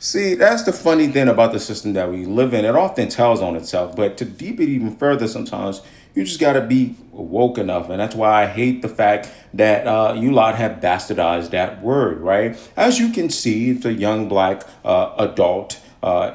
See, that's the funny thing about the system that we live in. It often tells on itself, but to deep it even further, sometimes you just got to be woke enough. And that's why I hate the fact that you lot have bastardized that word, right? As you can see, it's a young black adult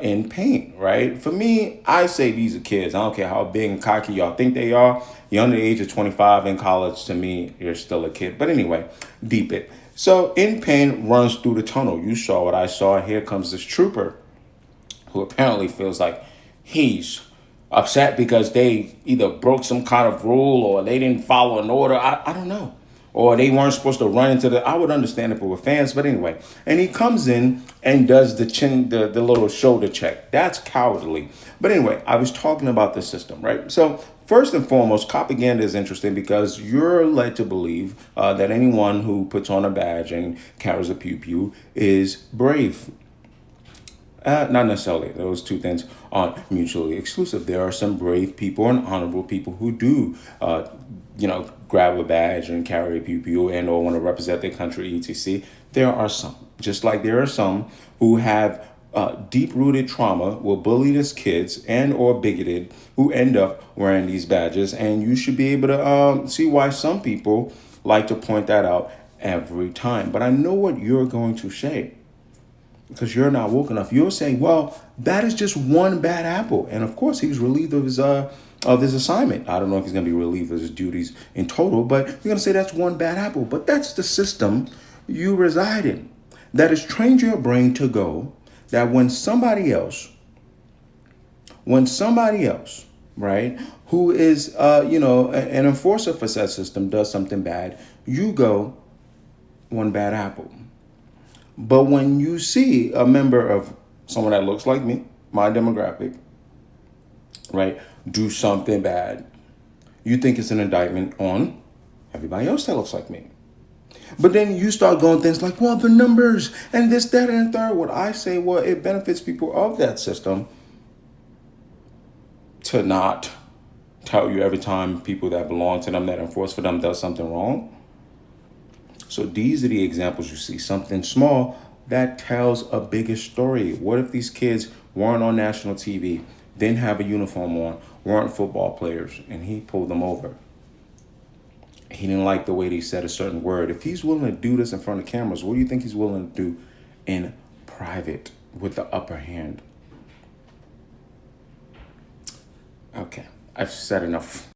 in pain, right? For me, I say these are kids. I don't care how big and cocky y'all think they are. You're under the age of 25 in college, to me, you're still a kid. But anyway, deep it. So in pain runs through the tunnel. You saw what I saw. Here comes this trooper who apparently feels like he's upset because they either broke some kind of rule or they didn't follow an order. I don't know. Or they weren't supposed to run into the. I would understand if it were fans, but anyway. And he comes in and does the little shoulder check. That's cowardly. But anyway, I was talking about the system, right? So first and foremost, propaganda is interesting because you're led to believe that anyone who puts on a badge and carries a pew pew is brave. Not necessarily. Those two things aren't mutually exclusive. There are some brave people and honorable people who do, grab a badge and carry a pew pew and or want to represent their country, etc. There are some. Just like there are some who have deep-rooted trauma, were bullied as kids and or bigoted, who end up wearing these badges. And you should be able to see why some people like to point that out every time. But I know what you're going to say, because you're not woke enough. You're saying, well, that is just one bad apple. And of course, he was relieved of his assignment. I don't know if he's going to be relieved of his duties in total, but you're going to say that's one bad apple. But that's the system you reside in that has trained your brain to go that when somebody else, right, who is, an enforcer for that system does something bad, you go one bad apple. But when you see a member of someone that looks like me, my demographic, right, do something bad, you think it's an indictment on everybody else that looks like me. But then you start going things like, well, the numbers and this, that, and the third. What I say, well, it benefits people of that system to not tell you every time people that belong to them, that enforce for them, does something wrong. So these are the examples you see. Something small that tells a bigger story. What if these kids weren't on national TV, didn't have a uniform on, weren't football players, and he pulled them over? He didn't like the way they said a certain word. If he's willing to do this in front of cameras, what do you think he's willing to do in private with the upper hand? Okay, I've said enough.